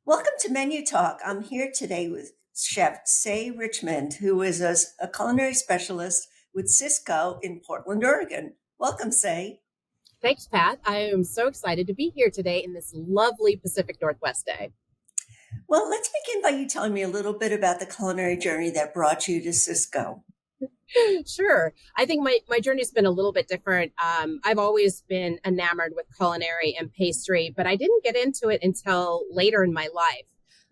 Welcome to Menu Talk. I'm here today with Chef Tse Richmond, who is a culinary specialist with Cisco in Portland, Oregon. Welcome, Tse. Thanks, Pat. I am so excited to be here today in this lovely Pacific Northwest day. Well, let's begin by you telling me a little bit about the culinary journey that brought you to Cisco. Sure. I think my journey's been a little bit different. I've always been enamored with culinary and pastry, but I didn't get into it until later in my life.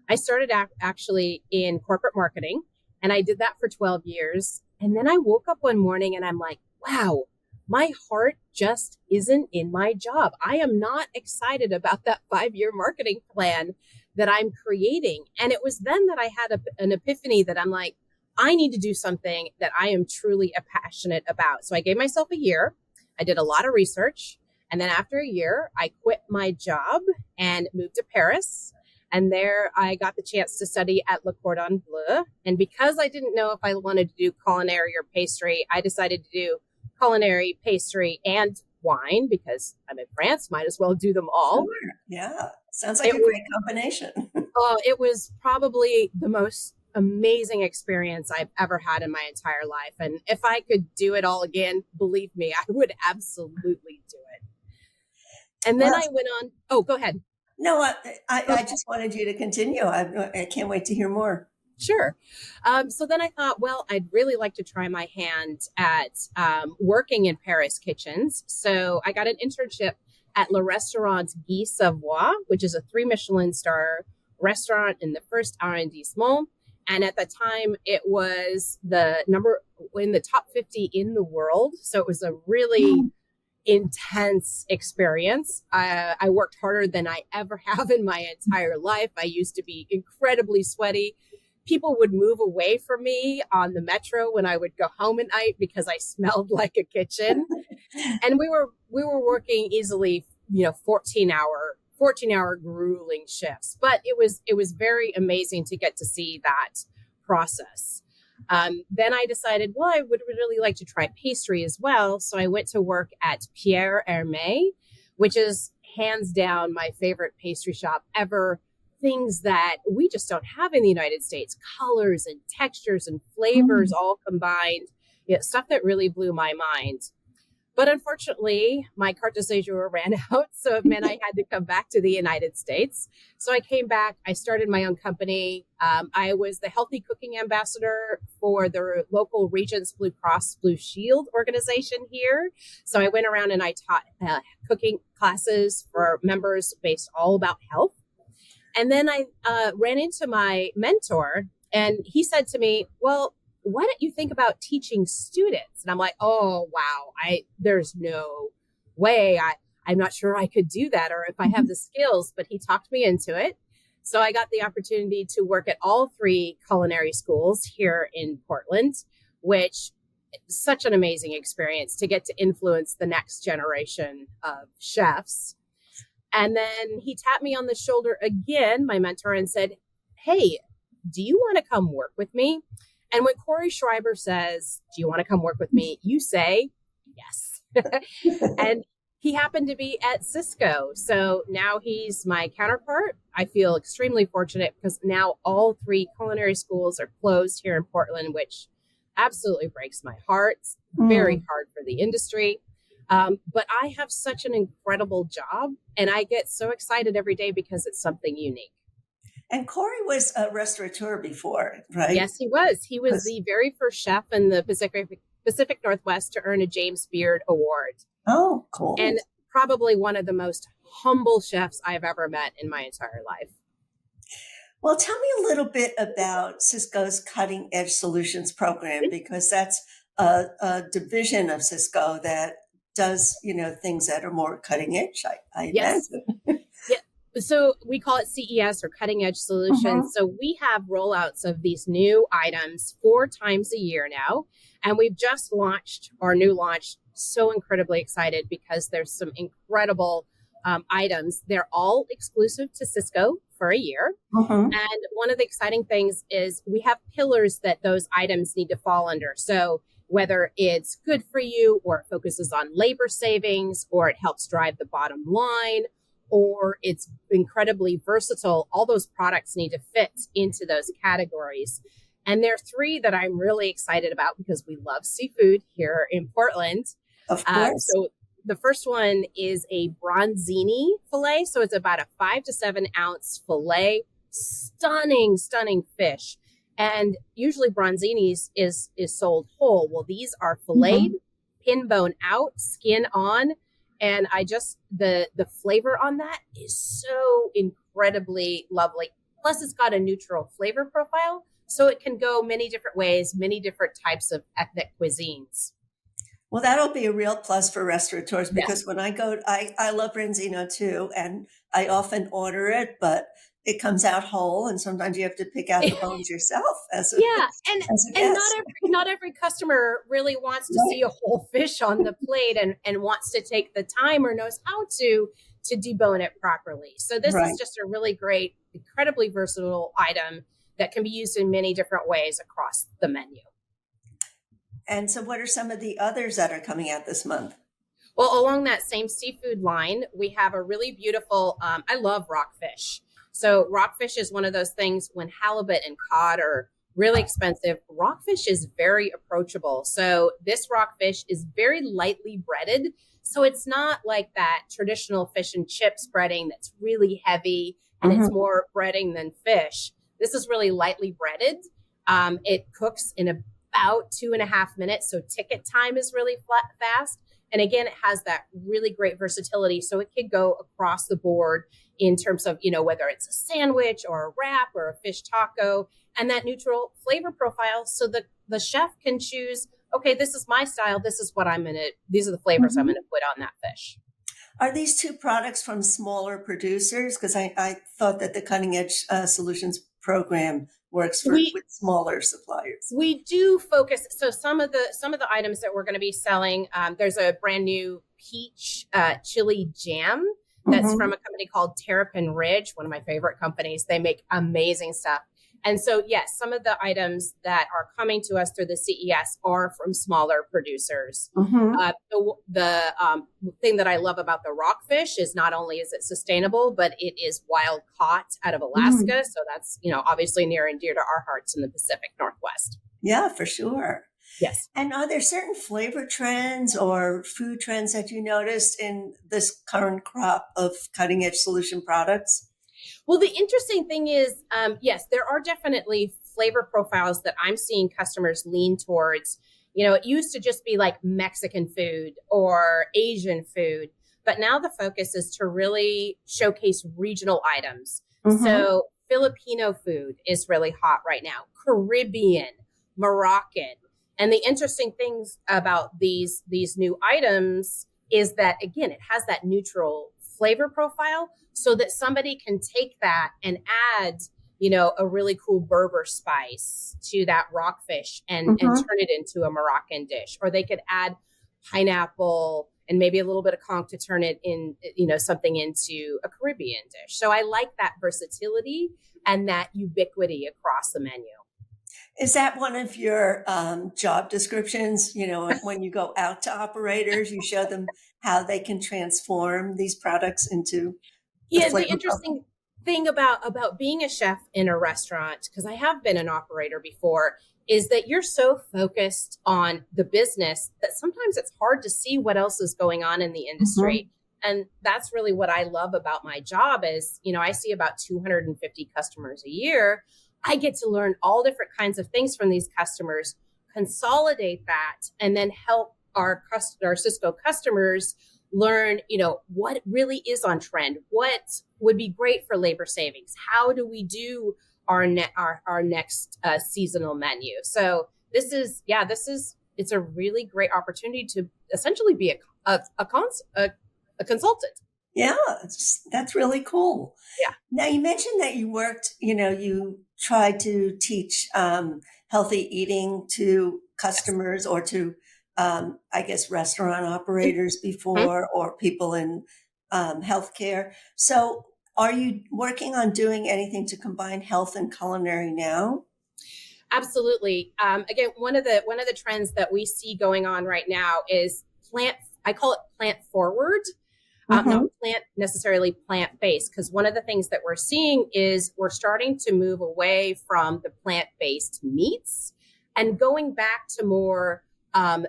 I started actually in corporate marketing, and I did that for 12 years. And then I woke up one morning and I'm like, wow, my heart just isn't in my job. I am not excited about that 5-year marketing plan that I'm creating. And it was then that I had an epiphany that I'm like, I need to do something that I am truly passionate about. So I gave myself a year. I did a lot of research. And then after a year, I quit my job and moved to Paris. And there I got the chance to study at Le Cordon Bleu. And because I didn't know if I wanted to do culinary or pastry, I decided to do culinary, pastry, and wine because I'm in France, might as well do them all. Sure. Yeah, sounds like a great combination. It was probably the most amazing experience I've ever had in my entire life. And if I could do it all again, believe me, I would absolutely do it. And then I went on. Oh, go ahead. No, I just wanted you to continue. I can't wait to hear more. Sure. So then I thought, well, I'd really like to try my hand at working in Paris kitchens. So I got an internship at Le Restaurant Guy Savoy, which is a 3 Michelin star restaurant in the first arrondissement. And at the time, it was the number in the top 50 in the world. So it was a really intense experience. I worked harder than I ever have in my entire life. I used to be incredibly sweaty. People would move away from me on the metro when I would go home at night because I smelled like a kitchen. And we were working easily, 14-hour grueling shifts, but it was very amazing to get to see that process. Then I decided, well, I would really like to try pastry as well. So I went to work at Pierre Hermé, which is hands down my favorite pastry shop ever. Things that we just don't have in the United States, colors and textures and flavors all combined, stuff that really blew my mind. But unfortunately, my carte de séjour ran out, so it meant I had to come back to the United States. So I came back. I started my own company. I was the healthy cooking ambassador for the local Regents Blue Cross Blue Shield organization here. So I went around and I taught cooking classes for members based all about health. And then I ran into my mentor, and he said to me, well, why don't you think about teaching students? And I'm like, oh, wow, there's no way. I'm not sure I could do that or if I have the skills, but he talked me into it. So I got the opportunity to work at all 3 culinary schools here in Portland, which is such an amazing experience to get to influence the next generation of chefs. And then he tapped me on the shoulder again, my mentor, and said, hey, do you want to come work with me? And when Corey Schreiber says, do you want to come work with me? You say, yes. And he happened to be at Cisco. So now he's my counterpart. I feel extremely fortunate because now all 3 culinary schools are closed here in Portland, which absolutely breaks my heart. It's very hard for the industry. But I have such an incredible job and I get so excited every day because it's something unique. And Corey was a restaurateur before, right? Yes, he was. He was the very first chef in the Pacific Northwest to earn a James Beard Award. Oh, cool. And probably one of the most humble chefs I've ever met in my entire life. Well, tell me a little bit about Sysco's Cutting Edge Solutions program, because that's a division of Sysco that does, things that are more cutting edge, I imagine. Yeah. So we call it CES or Cutting Edge Solutions. So we have rollouts of these new items 4 times a year now. And we've just launched our new launch. So incredibly excited because there's some incredible items. They're all exclusive to Sysco for a year. And one of the exciting things is we have pillars that those items need to fall under. So whether it's good for you or it focuses on labor savings or it helps drive the bottom line or it's incredibly versatile. All those products need to fit into those categories. And there are three that I'm really excited about because we love seafood here in Portland. Of course. So the first one is a bronzini fillet. So it's about a 5 to 7 ounce fillet. Stunning, stunning fish. And usually bronzinis is sold whole. Well, these are filleted, pin bone out, skin on. And the flavor on that is so incredibly lovely. Plus, it's got a neutral flavor profile. So it can go many different ways, many different types of ethnic cuisines. Well, that'll be a real plus for restaurateurs Yes. because when I go, I love Branzino too, and I often order it, but it comes out whole, and sometimes you have to pick out the bones yourself as a Yeah, as a and guest. not every customer really wants to see Right. a whole fish on the plate and wants to take the time or knows how to debone it properly. So this is Right. just a really great, incredibly versatile item that can be used in many different ways across the menu. And so, what are some of the others that are coming out this month? Well, along that same seafood line, we have a really beautiful, I love rockfish. So rockfish is one of those things when halibut and cod are really expensive. Rockfish is very approachable. So this rockfish is very lightly breaded. So it's not like that traditional fish and chips breading that's really heavy and it's Hmm. more breading than fish. This is really lightly breaded. It cooks in about 2.5 minutes. So ticket time is really fast. And again, it has that really great versatility. So it could go across the board in terms of, whether it's a sandwich or a wrap or a fish taco and that neutral flavor profile. So the chef can choose, okay, this is my style. These are the flavors I'm Hmm. going to put on that fish. Are these two products from smaller producers? Because I thought that the Cutting Edge Solutions program works We with smaller suppliers. We do focus. So some of the items that we're going to be selling, there's a brand new peach chili jam that's from Hmm. a company called Terrapin Ridge, one of my favorite companies. They make amazing stuff. And so, yes, some of the items that are coming to us through the CES are from smaller producers. Hmm. The thing that I love about the rockfish is not only is it sustainable, but it is wild caught out of Hmm. Alaska. So that's, obviously near and dear to our hearts in the Pacific Northwest. Yeah, for sure. Yes. And are there certain flavor trends or food trends that you noticed in this current crop of cutting edge solution products? Well, the interesting thing is, yes, there are definitely flavor profiles that I'm seeing customers lean towards. It used to just be like Mexican food or Asian food, but now the focus is to really showcase regional items. Hmm. So Filipino food is really hot right now, Caribbean, Moroccan. And the interesting things about these new items is that again, it has that neutral flavor profile so that somebody can take that and add a really cool Berber spice to that rockfish and Hmm. turn it into a Moroccan dish, or they could add pineapple and maybe a little bit of conch to turn it in something into a Caribbean dish. So I like that versatility and that ubiquity across the menu. Is that one of your job descriptions? When you go out to operators, you show them how they can transform these products into the Yeah, the flavor profile. interesting thing about being a chef in a restaurant, because I have been an operator before, is that you're so focused on the business that sometimes it's hard to see what else is going on in the Hmm. industry. And that's really what I love about my job is, I see about 250 customers a year. I get to learn all different kinds of things from these customers, consolidate that, and then help our Cisco customers learn, what really is on trend, what would be great for labor savings, how do we do our next seasonal menu. So it's a really great opportunity to essentially be a consultant. Yeah, that's really cool. Yeah. Now, you mentioned that you tried to teach healthy eating to Yes. customers or to, I guess, restaurant operators Mhm. before or people in healthcare. So, are you working on doing anything to combine health and culinary now? Absolutely. Again, one of the trends that we see going on right now is plant. I call it plant forward. Mm-hmm. not necessarily plant-based, because one of the things that we're seeing is we're starting to move away from the plant-based meats and going back to more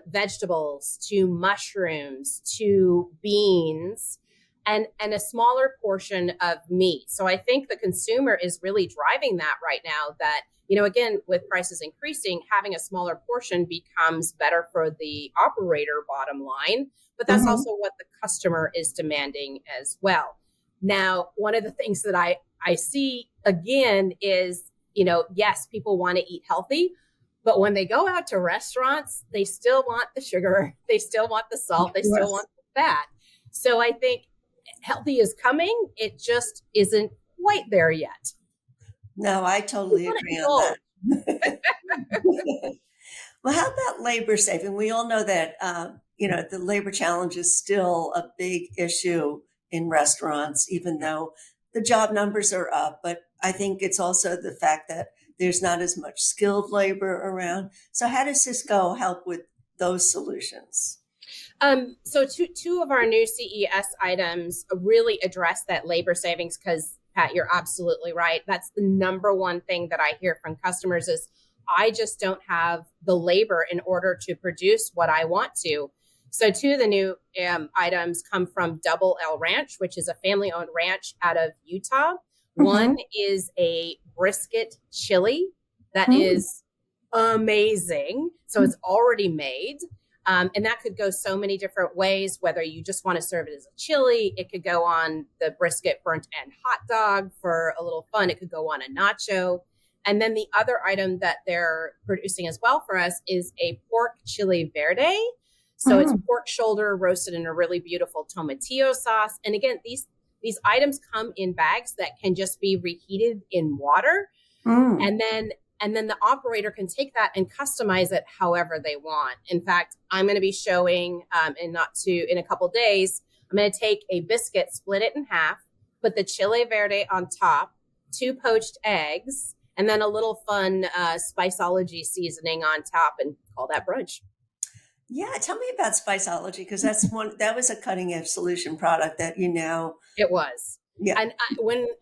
vegetables, to mushrooms, to beans, and a smaller portion of meat. So I think the consumer is really driving that right now, that, again, with prices increasing, having a smaller portion becomes better for the operator bottom line, but that's Mm-hmm. also what the customer is demanding as well. Now, one of the things that I see again is, yes, people want to eat healthy, but when they go out to restaurants, they still want the sugar, they still want the salt, they still Yes. want the fat. So I think healthy is coming. It just isn't quite there yet. No, I We totally want to agree on indulge. that. Well, how about labor saving? We all know that, the labor challenge is still a big issue in restaurants, even though the job numbers are up. But I think it's also the fact that there's not as much skilled labor around. So how does Cisco help with those solutions? So two of our new CES items really address that labor savings, because Pat, you're absolutely right. That's the number one thing that I hear from customers is, I just don't have the labor in order to produce what I want to. So two of the new items come from Double L Ranch, which is a family-owned ranch out of Utah. Mm-hmm. One is a brisket chili that Mm-hmm. is amazing. So it's already made. And that could go so many different ways, whether you just want to serve it as a chili. It could go on the brisket burnt end hot dog for a little fun. It could go on a nacho. And then the other item that they're producing as well for us is a pork chili verde. So it's pork shoulder roasted in a really beautiful tomatillo sauce. And again, these items come in bags that can just be reheated in water. Mm-hmm. And then the operator can take that and customize it however they want. In fact, I'm going to be showing in a couple days, I'm going to take a biscuit, split it in half, put the chile verde on top, 2 poached eggs, and then a little fun Spiceology seasoning on top, and call that brunch. Yeah, tell me about Spiceology, because that was a cutting edge solution product that you now. It was. Yeah. And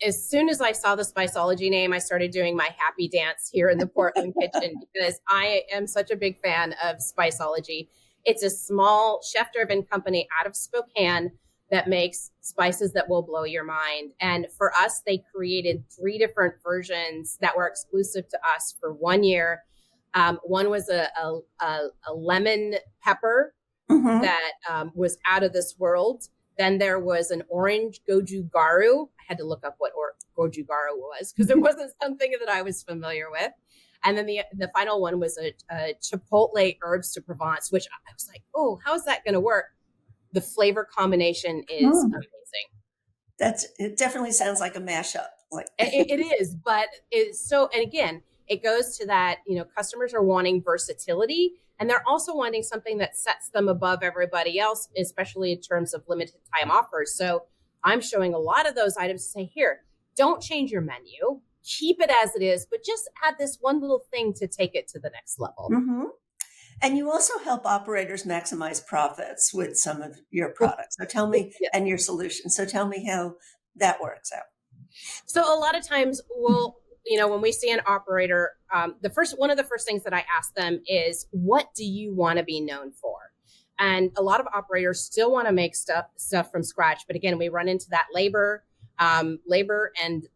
as soon as I saw the Spiceology name, I started doing my happy dance here in the Portland kitchen, because I am such a big fan of Spiceology. It's a small chef-driven company out of Spokane that makes spices that will blow your mind. And for us, they created 3 different versions that were exclusive to us for 1 year. One was a lemon pepper Mm-hmm. that was out of this world. Then there was an orange goju-garu. I had to look up what goju-garu was, because it wasn't something that I was familiar with. And then the final one was a chipotle herbs de Provence, which I was like, oh, how is that going to work? The flavor combination is amazing. It definitely sounds like a mashup. Like It is, but it's so, and again, it goes to that, customers are wanting versatility, and they're also wanting something that sets them above everybody else, especially in terms of limited time offers. So I'm showing a lot of those items to say, here, don't change your menu, keep it as it is, but just add this one little thing to take it to the next level. Mm-hmm. And you also help operators maximize profits with some of your products. So tell me, Yes. and your solution. So tell me how that works out. So a lot of times when we see an operator, one of the first things that I ask them is, what do you want to be known for? And a lot of operators still want to make stuff from scratch. But again, we run into that labor and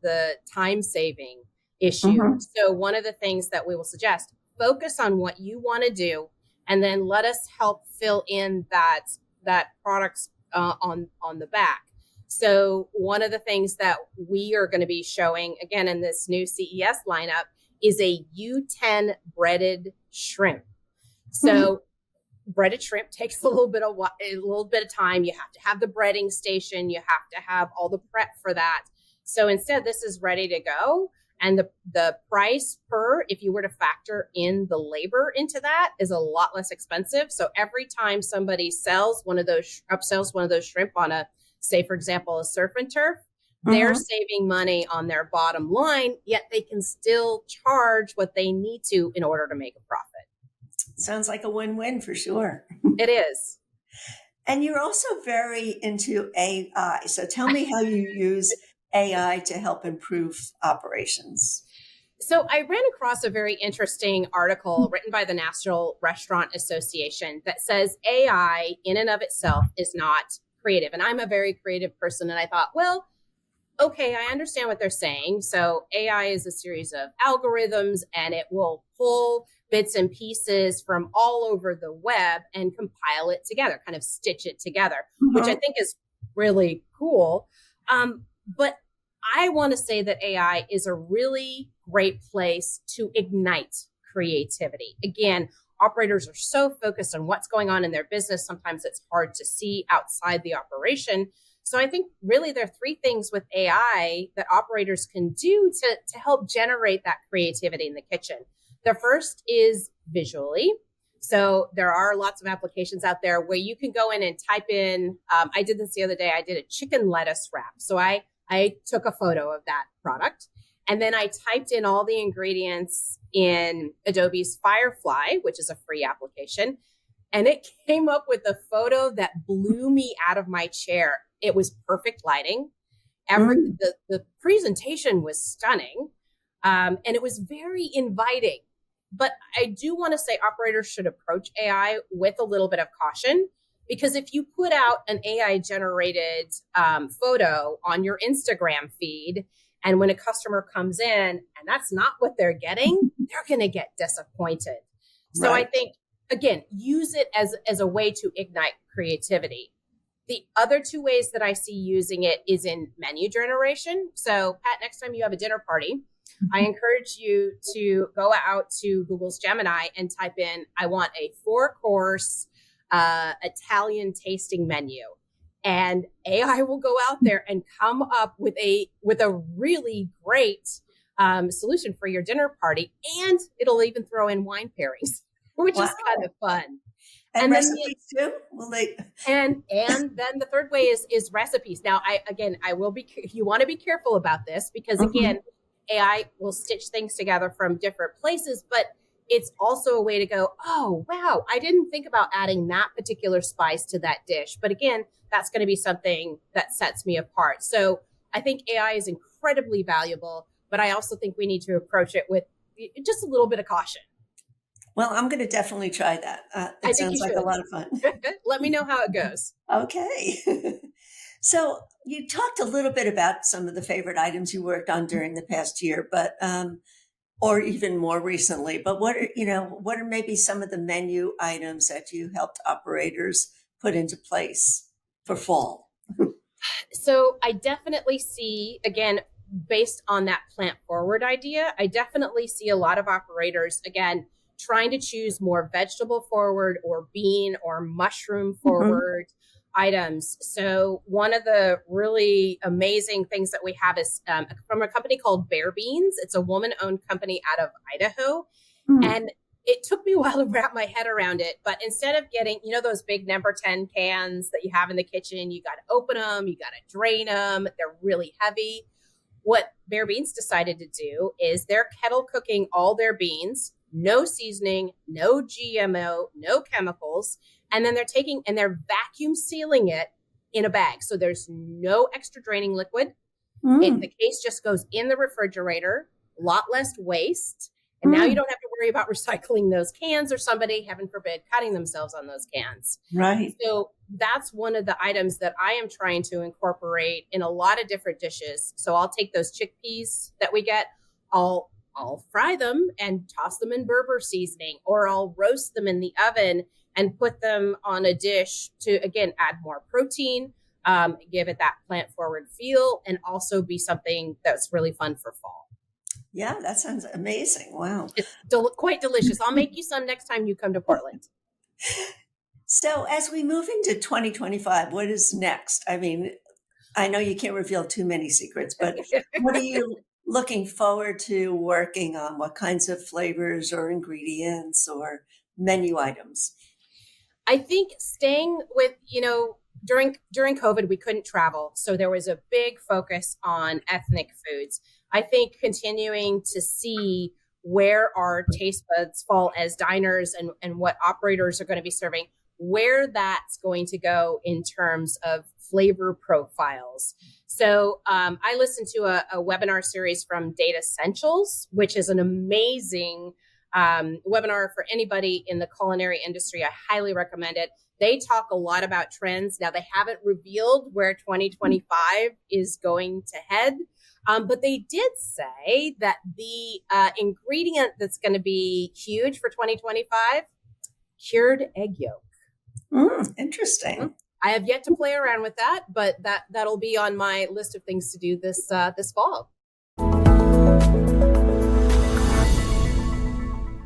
the time saving issue. Mm-hmm. So one of the things that we will suggest, focus on what you want to do, and then let us help fill in that products on the back. So one of the things that we are going to be showing again in this new CES lineup is a U10 breaded shrimp. So breaded shrimp takes a little bit of time. You have to have the breading station. You have to have all the prep for that. So instead, this is ready to go. And the price per, if you were to factor in the labor into that, is a lot less expensive. So every time somebody upsells one of those shrimp on a, say, for example, a surf and turf, they're saving money on their bottom line, yet they can still charge what they need to in order to make a profit. Sounds like a win-win for sure. It is. And you're also very into AI. So tell me how you use AI to help improve operations. So I ran across a very interesting article written by the National Restaurant Association that says AI in and of itself is not creative. And I'm a very creative person. And I thought, well, okay, I understand what they're saying. So AI is a series of algorithms and it will pull bits and pieces from all over the web and compile it together, kind of stitch it together, which I Mhm. think is really cool. But I want to say that AI is a really great place to ignite creativity. Again, operators are so focused on what's going on in their business. Sometimes it's hard to see outside the operation. So I think really there are three things with AI that operators can do to help generate that creativity in the kitchen. The first is visually. So there are lots of applications out there where you can go in and type in, I did this the other day, I did a chicken lettuce wrap. So I took a photo of that product and then I typed in all the ingredients in Adobe's Firefly, which is a free application. And it came up with a photo that blew me out of my chair. It was perfect lighting. Mm. The presentation was stunning, and it was very inviting. But I do want to say operators should approach AI with a little bit of caution because if you put out an AI generated photo on your Instagram feed, and when a customer comes in and that's not what they're getting, they're going to get disappointed. So I Right. think, again, use it as a way to ignite creativity. The other two ways that I see using it is in menu generation. So, Pat, next time you have a dinner party, I encourage you to go out to Google's Gemini and type in, I want a 4-course Italian tasting menu. And AI will go out there and come up with a really great solution for your dinner party. And it'll even throw in wine pairings, which is kind Wow. of fun. And And then the recipes too? Will they? and then the third way is recipes. Now, I will be, you want to be careful about this because Mhm. again, AI will stitch things together from different places, but it's also a way to go, oh wow, I didn't think about adding that particular spice to that dish. But again, that's going to be something that sets me apart. So I think AI is incredibly valuable, but I also think we need to approach it with just a little bit of caution. Well, I'm going to definitely try that. I It think sounds you like a should. lot of fun. Let me know how it goes. Okay. So you talked a little bit about some of the favorite items you worked on during the past year, but or even more recently. But what are maybe some of the menu items that you helped operators put into place for fall? So I definitely see, again, based on that plant forward idea, I definitely see a lot of operators, again, trying to choose more vegetable forward or bean or mushroom Mhm. forward items. So one of the really amazing things that we have is from a company called Bare Beans. It's a woman owned company out of Idaho. Mm. And it took me a while to wrap my head around it. But instead of getting, those big number 10 cans that you have in the kitchen, you got to open them, you got to drain them, they're really heavy. What Bare Beans decided to do is they're kettle cooking all their beans, no seasoning, no GMO, no chemicals. And then they're taking and they're vacuum sealing it in a bag. So there's no extra draining liquid. The Mm. case just goes in the refrigerator, a lot less waste. And now you Mm. don't have to worry about recycling those cans or somebody, heaven forbid, cutting themselves on those cans. Right. So that's one of the items that I am trying to incorporate in a lot of different dishes. So I'll take those chickpeas that we get, I'll fry them and toss them in Berber seasoning, or I'll roast them in the oven and put them on a dish to again add more protein, give it that plant forward feel, and also be something that's really fun for fall. Yeah, that sounds amazing. Wow. It's quite delicious. I'll make you some next time you come to Portland. So as we move into 2025, what is next? I mean, I know you can't reveal too many secrets, but what are you looking forward to working on? What kinds of flavors or ingredients or menu items? I think staying with, during COVID, we couldn't travel. So there was a big focus on ethnic foods. I think continuing to see where our taste buds fall as diners and what operators are going to be serving where that's going to go in terms of flavor profiles. So I listened to a webinar series from Data Essentials, which is an amazing webinar for anybody in the culinary industry. I highly recommend it. They talk a lot about trends. Now, they haven't revealed where 2025 is going to head, but they did say that the ingredient that's going to be huge for 2025, cured egg yolk. Interesting. I have yet to play around with that, but that'll be on my list of things to do this fall.